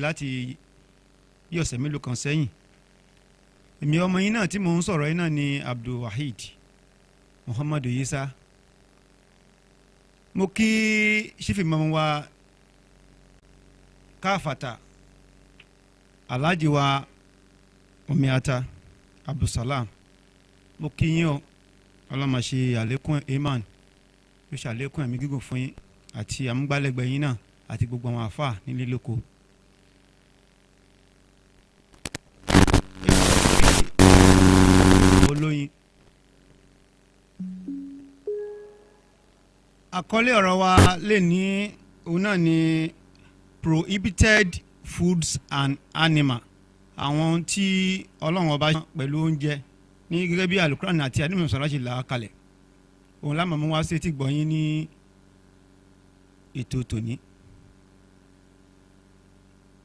láti bí ọ̀sẹ̀ mélòó kan sẹ́yìn èmi ọmọ yín náà tí mò ń sọ̀rọ̀ yín náà ni Abdulwaheed Muhammadu Isa mo kí sífì mọ́mọ́ wa káfàtà alhaji wa omiata Abdulsalam mo kí yín o ọlọ́mọ ṣe àlékún iman ló ṣàlékún ẹ̀mí gígùn fún yín àti àmúgbálẹ́gbẹ̀ẹ́ yín náà àti gbogbo àwọn àfáà nílé lóko. olóyin àkọlé ọ̀rọ̀ wa lè ní òun náà ni prohibited foods and animal àwọn tí ọlọ́run ọba pẹ̀lú oúnjẹ ní gẹ́gẹ́ bí alukurani àti adimu sọ̀rọ̀ ṣe là á kalẹ̀ òun lámà mú wá sí etí gbọ̀nyìn ní ètò tòní.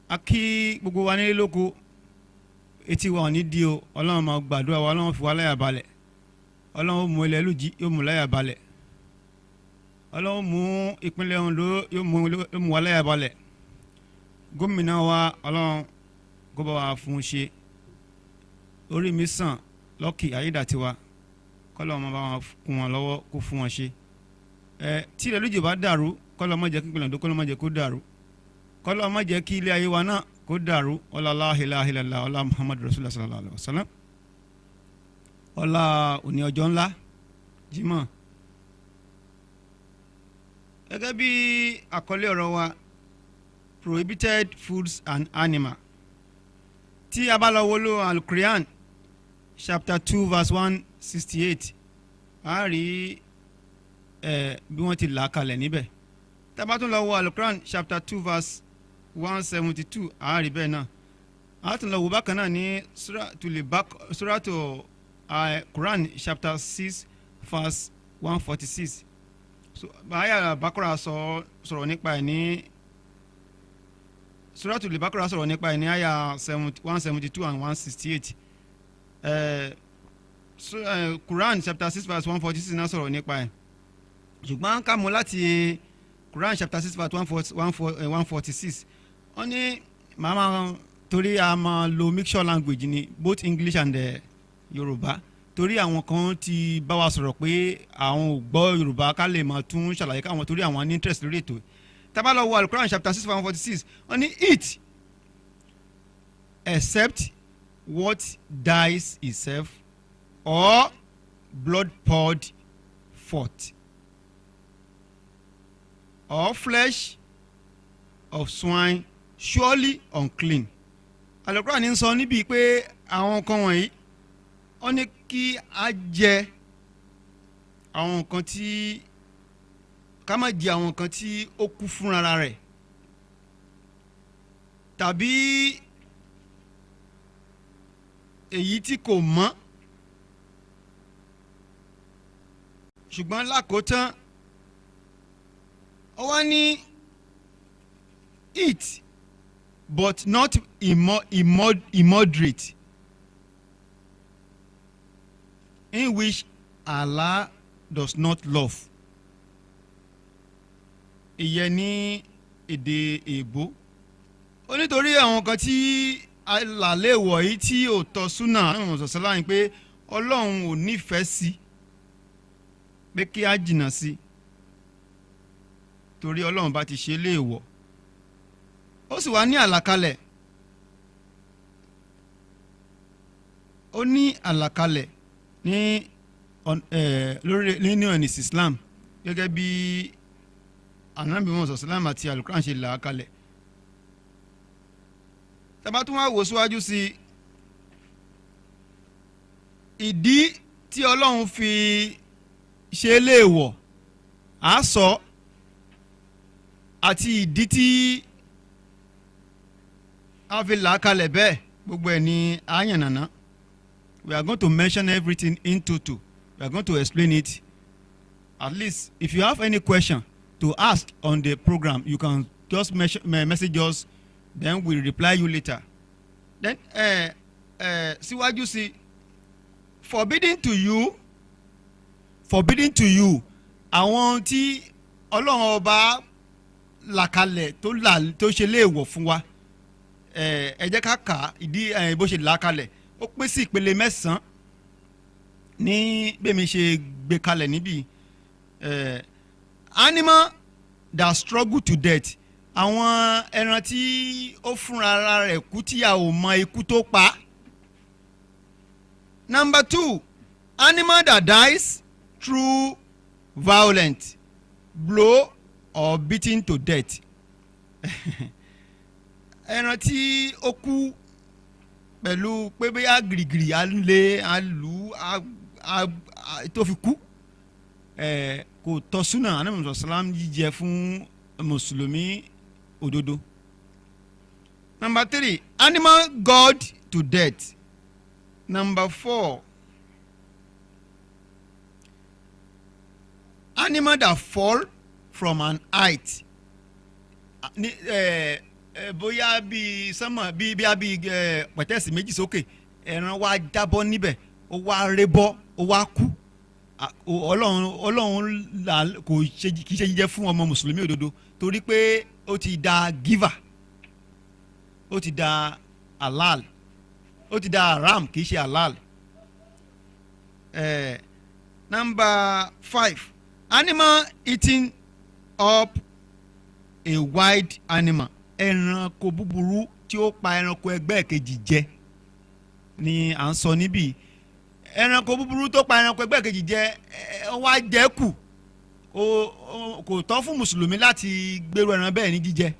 a kí gbogbo wa nílé lóko etí wa ò ní di o ọlọ́run máa gbàdúrà wa ọlọ́run fi wá láyà balẹ̀ ọlọ́run mú ilẹ̀ lùjí yóò mú láyà balẹ̀ ọlọ́run mú ìpínlẹ̀ Ondo yóò mú wa láyà balẹ̀ gómìnà wa ọlọ́run kó bá wa fún un ṣe orí mi sàn lọ́kì ayédàtiwa kọ́lọ́ ọmọ bá wọn kún wọn lọ́wọ́ kó fún wọn ṣe tí ilẹ̀ lùjí bá dàrú kọ́lọ́ má jẹ́ kí ìpínlẹ̀ Ondo kọ́lọ́ má jẹ́ kó dàrú kọ́lọ́ má jẹ́ kí ilé ayé wa náà kó dàrú ọlá aláhìláhìlá ọlá Muhammadu Rasulullah sallallahu alayhi wa sallam ọlá òní ọjọ́ ńlá Jímọ̀ gẹ́gẹ́ bí àkọlé ọ̀rọ̀ wa prohibited foods and animal tí a bá lọ wọlé Al-Qur'an chapter 2 verse 168 a rí bí wọ́n ti là á kalẹ̀ níbẹ̀ tá a bá tún lọ wọ Al-Qur'an chapter 2 verse 172 àárí bẹ́ẹ̀ náà a tún lọ wò bákan náà ní suratu Quran chapter 6 verse 146 so báyà Bakara sọ̀rọ̀ nípa ẹ̀ ní suratu Bakara sọ̀rọ̀ nípa ẹ̀ ní àyà 172 and 168 Quran chapter 6 verse 146 náà sọ̀rọ̀ nípa ẹ̀ ṣùgbọ́n ká mú láti Quran chapter 6 verse 146 wọ́n ní màmá torí a máa lo mixture language ní both English and Yorùbá torí àwọn kan ti bá wa sọ̀rọ̀ pé àwọn ò gbọ́ Yorùbá ká lè máa tún ṣàlàyé káwọn torí àwọn ní interest lórí ètò tá bá lọ wo Al-Quran chapter 6 verse 146 wọ́n ní eat except what dies itself or blood poured forth or flesh of swine surely unclean. Al-Qur'an ní sọ níbi pé àwọn nǹkan wọ̀nyí ó ní kí a jẹ àwọn nǹkan tí ká má jẹ àwọn nǹkan tí ó kú fúnra rẹ̀ tàbí èyí tí kò mọ́ ṣùgbọ́n lákòótán ó wá ní eat but not immoderate in which Allah does not love. Ìyẹn ní èdè èèbó ó nítorí àwọn kan tí alàlẹ́ wọ̀nyí tí ò tọ́ súnà àwọn sọ̀sọ́ láyìn pé Ọlọ́run ò nífẹ̀ẹ́ sí pé kí á jìnnà sí torí Ọlọ́run bá ti ṣe léèwọ̀ ó sì wá ní àlàkalẹ̀ ó ní àlàkalẹ̀ ní lórí nínú ẹ̀nìsì Islam gẹ́gẹ́ bí Ànábì Muhammad sallam àti Al-Qur'an ṣe là á kalẹ̀ tá bá tún wá wò síwájú sí ìdí tí Ọlọ́run fi ṣe léèwọ̀ á sọ àti ìdí tí a fi là á kalẹ̀ bẹ́ẹ̀ gbogbo ẹ̀ ní àyànnàná. We are going to mention everything in total. We are going to explain it. At least if you have any question to ask on the program, you can just message us, then we'll reply you later. Then síwájú sí forbidden to you àwọn tí Ọlọ́run ọba làkalẹ̀ tó ṣe léèwọ̀ fún wa ẹ jẹ́ ká kà á ìdí bó ṣe là á kalẹ̀ ó pín sí ìpele mẹ́sàn-án ní bẹ́ẹ̀ mi ṣe gbé kalẹ̀ níbí animal that struggle to death àwọn ẹran tí ó fúnra ara rẹ̀ kú tí a ò mọ ikú tó pa. Number 2, animal that dies through violent blow or beaten to death. ẹran tí ó kú pẹ̀lú pé bóyá gìrìgìrì á lé á lù á tó fi kú kò tọ́ súnà anamọ̀ sàlám jíjẹ fún mùsùlùmí òdodo. Number 3, animal gored to death. Number 4, animal that fall from an height. Bóyá bíi sánmọ̀ bíi pẹ̀tẹ́sì méjì sókè ẹran wa jábọ́ níbẹ̀ ó wá rébọ́ ó wá kú. Ọlọ́run kò ṣe kì í ṣe jíjẹ fún ọmọ mùsùlùmí òdodo torí pé ó ti da giver, ó ti da halal, ó ti da haram kì í ṣe halal. Number 5, animal eating up a wild animal. Ẹranko búburú tí ó pa ẹranko ẹgbẹ́ kejì jẹ ni à ń sọ níbí. Ẹranko búburú tó pa ẹranko ẹgbẹ́ kejì jẹ wá jẹ kù kò tọ́ fún mùsùlùmí láti gbèrú ẹran bẹ́ẹ̀ ní jíjẹ.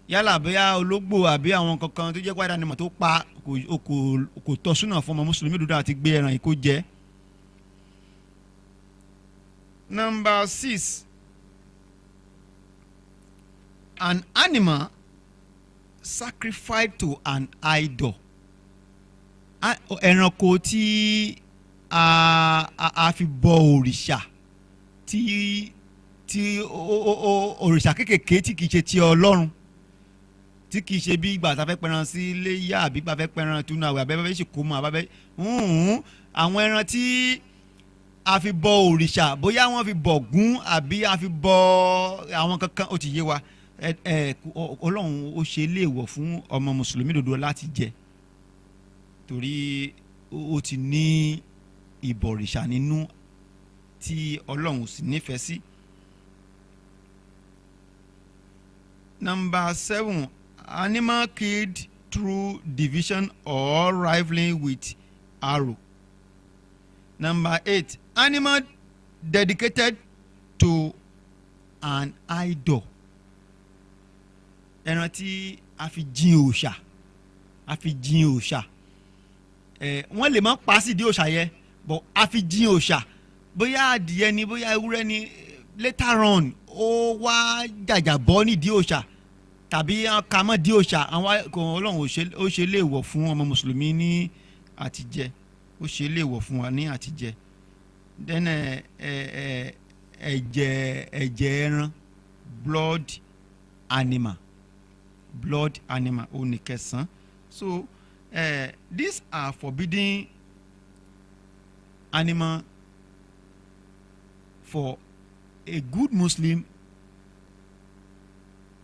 Yálà bóyá ológbò àbí àwọn kankan tó jẹ́ wild animal tó pa kò tọ́ súnà fún ọmọ mùsùlùmí dúdú àti gbé ẹran yìí kó jẹ. Number 6, an animal sacrificed to an idol. Ẹranko tí a fi bọ òrìṣà tí òrìṣà kékèké tí kìí ṣe ti Ọlọ́run, tí kìí ṣe bí ìgbà tá a fẹ́ pẹran sí iléyá àbí ìgbà fẹ́ pẹran túnú àwẹ̀ àbẹ́ fẹ́ ṣe kó mọ́ àbẹ́ àwọn ẹran tí a fi bọ òrìṣà bóyá wọ́n fi bọ Ògún àbí a fi bọ àwọn kankan ó ti yé wa. Ọlọ́run ó ṣe léèwọ̀ fún ọmọ mùsùlùmí dodo láti jẹ torí ó ti ní ìbọ̀rìṣà nínú tí Ọlọ́run sì nífẹ̀ẹ́ sí. Number 7, animal killed through division or rifling with arrow. Number 8, animal dedicated to an idol. Ẹran tí a fi jin òòṣà, wọ́n lè má pa sí di òòṣà yẹn but a fi jin òòṣà bóyá adìyẹ ni bóyá ewúrẹ́ ni later on ó wá jàjàbọ́ nídìí òòṣà tàbí kamọ́ di òòṣà àwọn Ọlọ́run ó ṣe léèwọ̀ fún ọmọ mùsùlùmí ní àtijẹ, ó ṣe léèwọ̀ fún wa ní àtijẹ. Then ẹ̀jẹ̀ ẹran blood animal ó ní kẹsàn-án. So these are forbidden animal for a good Muslim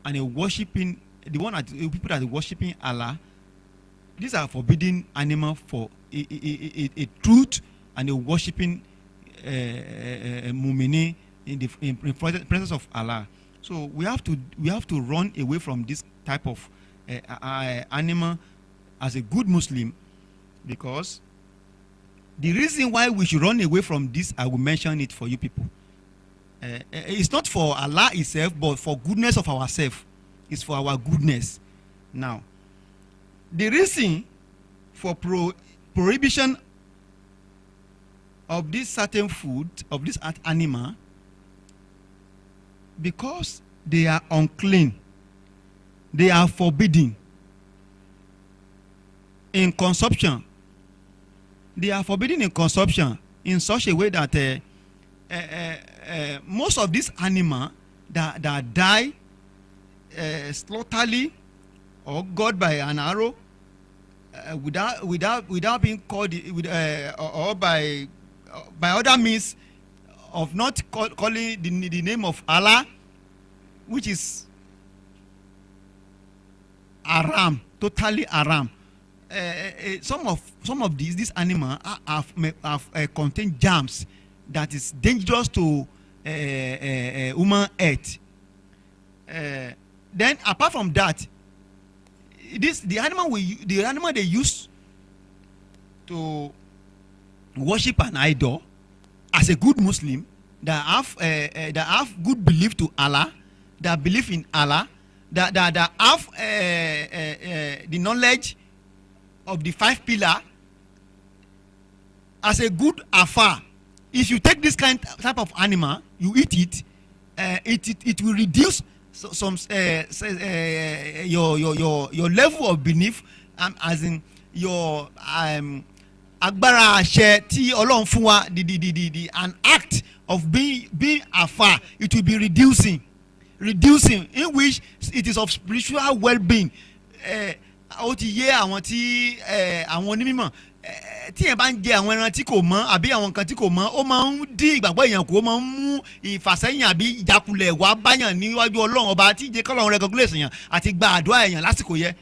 and a worshiping people that are worshiping Allah. These are forbidden animal for a truth and a worshiping mu'mini in presence of Allah. So we have to run away from this type of animal as a good Muslim, because the reason why we should run away from this, I will mention it for you people. It's not for Allah itself, but for goodness of ourselves. It's for our goodness. Now, the reason for prohibition of this certain food, of this animal, because they are unclean, they are forbidden in consumption. They are forbidden in consumption in such a way that most of these animals that die slaughterly or got by an arrow without being called or by other means of not calling the name of Allah, which is haram, totally haram. Some of these animals have contain germs that is dangerous to human health. Then apart from that, the animal they use to worship an idol, as a good Muslim that have good belief to Allah, that believe in Allah, that have the knowledge of the 5 pillars, as a good afar, if you take this type of animal, you eat it, it will reduce your level of belief, as in your agbára àṣẹ tí Ọlọ́run fún wa, the an act of being afar, it will be reducing, in which it is of spiritual well-being. Ó ti yé àwọn tí àwọn onímọ̀ tí yẹn bá ń jẹ àwọn ẹran tí kò mọ́ àbí àwọn nǹkan tí kò mọ́, ó máa ń dín ìgbàgbọ́ èèyàn kù, ó máa ń mú ìfàsẹ́yìn àbí ìjákulẹ̀ wá báyàn níwájú Ọlọ́run ọba tí jẹ́ k'Ọlọ́run recognize èèyàn àti gba àdúrà èèyàn lásìkò yẹ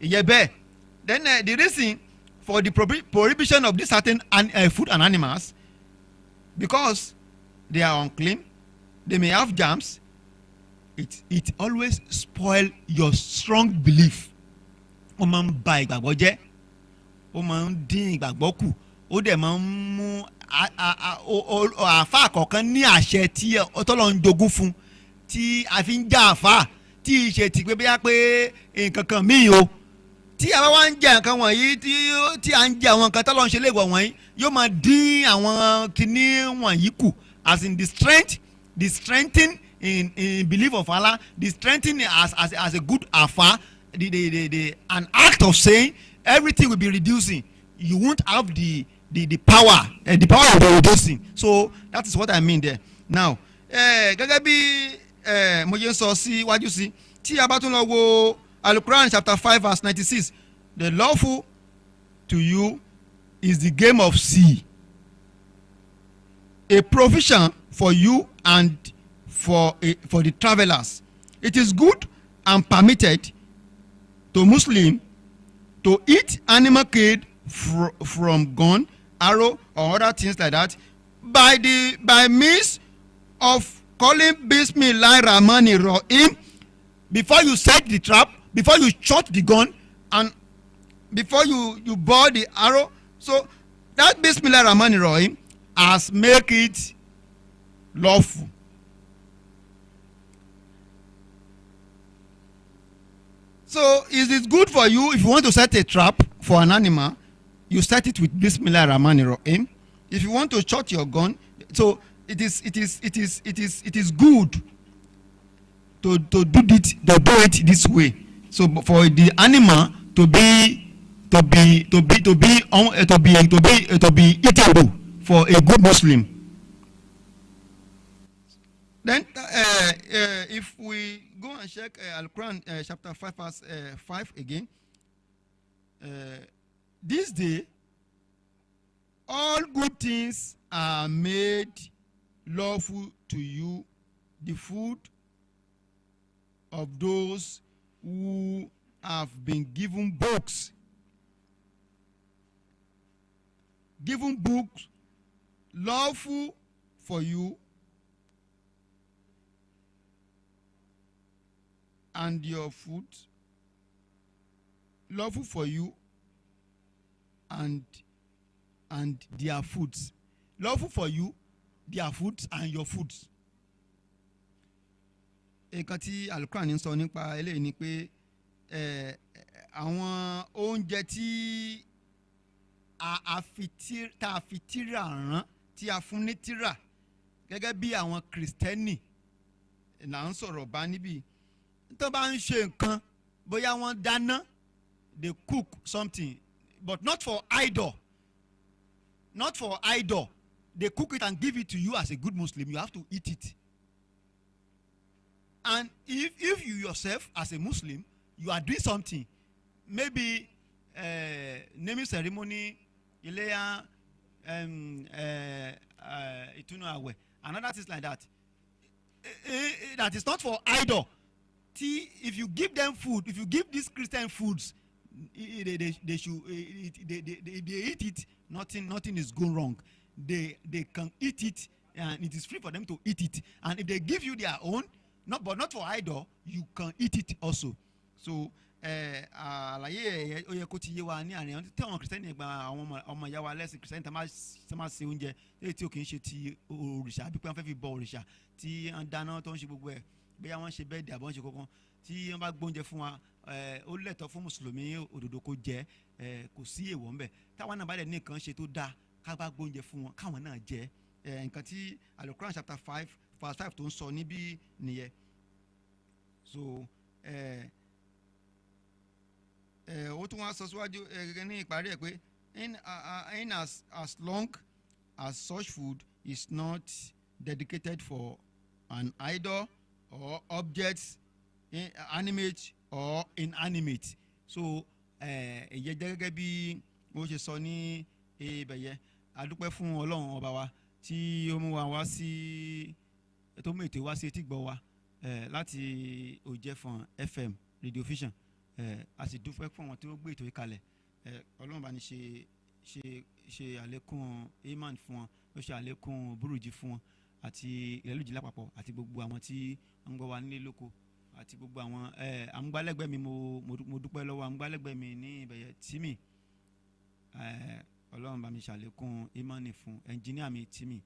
ìyẹn bẹ́ẹ̀. Then the reason for the prohibition of this certain food and animals, because they are unclean, they may have germs, it always spoil your strong belief. Ó máa ń ba ìgbàgbọ́ jẹ́, ó máa ń dín ìgbàgbọ́ kù, ó dẹ̀ máa ń mú àáfàá kọ̀ọ̀kan ní àṣẹ tí Ọlọ́run jogún fún, tí a fi ń já àáfàá, tí ìṣe ti pé bóyá pé nǹkan kan míì o, tí a bá wá ń jẹ nǹkan wọ̀nyí, tí a ń jẹ àwọn nǹkan tọ́lọ́run ṣe léèwọ̀ wọ̀nyí, yóò máa dín àwọn kinní wọ̀nyí kù, as in the strengthen in belief of Allah, the strengthen as a good afa, an act of saying everything will be reducing. You won't have the power, the power of the reducing. So that is what I mean there. Now, gẹ́gẹ́ bí mo yẹ sọ sí wájú sí, tí a bá tún lọ wo Al-Quran chapter 5 verse 96, the lawful to you is the game of sea, a provision for you and for the travelers. It is good and permitted to Muslim to eat animal killed from gun, arrow, or other things like that by means of calling Bismillah Rahmani Rahim before you set the trap, before you shot the gun, and before you bore the arrow. So that Bismillah Rahmani Rahim has make it lawful. So is it good for you if you want to set a trap for an animal, you set it with Bismillah Rahmani Rahim. If you want to shot your gun, so it is good to do it this way. So for the animal to be eatable for a good Muslim. Then if we go and check Al-Quran chapter 5 verse 5 again, this day all good things are made lawful to you, the food of those who have been given books lawful for you, and your food lawful for you and their foods, lawful for you, their foods and your foods. Nǹkan tí Al-Quran ń sọ nípa eléyìí ni pé àwọn oúnjẹ tí a fi tírà rán, tí a fún ní tírà, gẹ́gẹ́ bí àwọn Kristẹni là ń sọ̀rọ̀ bá níbí, tó bá ń ṣe nǹkan bóyá wọ́n dáná, they cook something, but not for idol, they cook it and give it to you. As a good Muslim, you have to eat it. And if you yourself as a Muslim, you are doing something, maybe naming ceremony, Ileya, Itunu Awe, and other things like that, that is not for idol, if you give them food, if you give these Christian foods, they should if they eat it, nothing is going wrong. They can eat it, and it is free for them to eat it. And if they give you their own, not for idol, you can eat it also. So àlàyé ó yẹ kó ti yé wa ní àárín tí àwọn kìrìsìtẹ́nì gba àwọn ọmọ ìyá wa lẹ́sìn kìrìsìtẹ́nì tá máa ṣe oúnjẹ tí ò kì í ṣe ti òrìṣà àbí pé wọ́n fẹ́ fi bọ òrìṣà tí wọ́n dáná tó ń ṣe gbogbo ẹ̀ bóyá wọ́n ṣe bẹ́ẹ̀dì àbọ̀ ń ṣe kankan tí wọ́n bá gbóúnjẹ fún wa ó lẹ́tọ̀ọ́ fún mùsùlùmí òdodo kó jẹ kò sí èèwọ̀ ńbẹ̀ táwọn náà bá dẹ̀ ní nǹkan ṣe tó dáa ká bá gbóúnjẹ fún wọn káwọn náà jẹ nǹkan tí Al-Quran chapter 5 verse 5 tó ń sọ níbí nìyẹn. So ó tún wá sọ síwájú gẹ́gẹ́ ní ìparí ẹ̀ pé in as long as such food is not dedicated for an idol or objects animate or inanimate. So ẹ̀yẹ gẹ́gẹ́ bí wọ́n ṣe sọ ní ibẹ̀yẹ adúpẹ́ fún Ọlọ́run ọba wa tí ó mú wa wá sí tó mú ètò wá sí etí gbọ́ wa láti Òjẹ̀fọ̀n FM Radio Vision. A sì dúpẹ́ fún àwọn tí ó gbé ètò yìí kalẹ̀ Ọlọ́run bá ní ṣe àlékún iman fún wọn ó ṣe àlékún burújí fún wọn àti ìrẹ́lùjì lápapọ̀ àti gbogbo àwọn tí ń gbọ́ wa nílé lóko àti gbogbo àwọn amúgbálẹ́gbẹ̀ẹ́ mi mo dúpẹ́ lọ́wọ́ amúgbálẹ́gbẹ̀ẹ́ mi ní ìbẹ̀yẹ tìmí Ọlọ́run bá mi ṣàlékún iman fún ẹnjìníà mi tìmí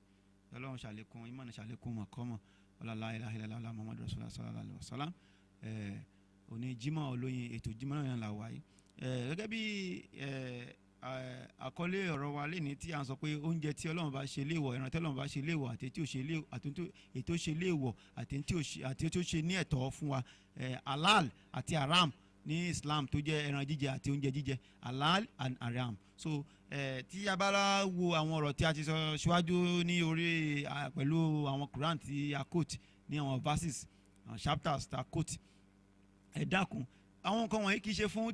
Ọlọ́run ṣàlékún iman ṣàlékún mọ̀kọ́mọ̀ la ilaha illallah Muhammadu Rasulullah sallallahu alaihi wasallam. Òní Jímọ̀ olóyin ètò Jímọ̀ náà là wáyé gẹ́gẹ́ bí àkọlé ọ̀rọ̀ wa lẹ́ni tí a ń sọ pé oúnjẹ tí Ọlọ́run bá ṣe léèwọ̀ ẹran tí Ọlọ́run bá ṣe léèwọ̀ àti tí ó ṣe léèwọ̀ àti ètò ṣe léèwọ̀ àti tí ó ṣe ní ẹ̀tọ́ fún wa halal àti haram ní Islam tó jẹ́ ẹran jíjẹ àti oúnjẹ jíjẹ halal and haram. So tí a bá wo àwọn ọ̀rọ̀ tí a ti sọ síwájú ní orí pẹ̀lú àwọn Quran tí a quote ní àwọn verses chapters tí a quote ẹ dákun àwọn nǹkan wọ̀nyí kì í ṣe fún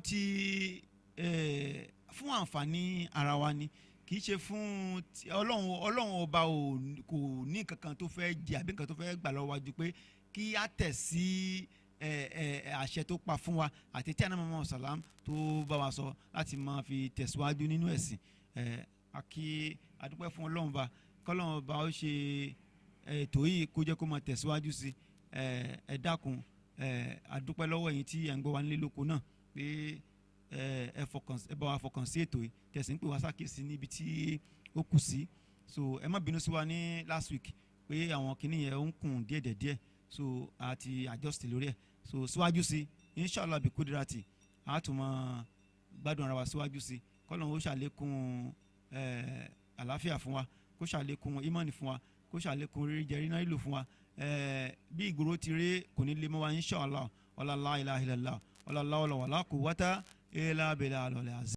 fún àǹfààní ara wa ni kì í ṣe fún Ọlọ́run ọba kò ní kankan tó fẹ́ jẹ àbí nǹkan tó fẹ́ gbà lọ́wọ́ wájú pé kí á tẹ̀ sí àṣẹ tó pa fún wa àti tí Ànábì Muhammad sàlám tó bá wa sọ láti máa fi tẹ̀síwájú nínú ẹ̀sìn àkí àdúpẹ́ fún Ọlọ́run ọba kọ́lọ́run ọba ó ṣe ètò yìí kó jẹ́ kó máa tẹ̀síwájú sí ẹ dákun àdúpẹ́ lọ́wọ́ yín tí ẹ̀ ń gbọ́ wa nílé lóko náà pé ẹ bá wa fọkàn sí ètò yìí tẹ̀sí ń pè wá sákèsí níbi tí ó kù sí. So ẹ má bínú sí wa ní last week pé àwọn kìíní yẹn ó ń kùn díẹ̀ so àti adjust lórí ẹ̀ so síwájú sí inshallah bí kúdírátì a tún máa gbádùn ara wa síwájú sí kọ́lọ́n ó ṣàlékún àlàáfíà fún wa kó ṣàlékún ìmánì fún wa kó ṣàlékún rírí jẹ ríná ìlò fún wa bí ìgboro ti rí kò ní lè mọ́ wa inshallah la ilaha illallah wala quwwata illa billah.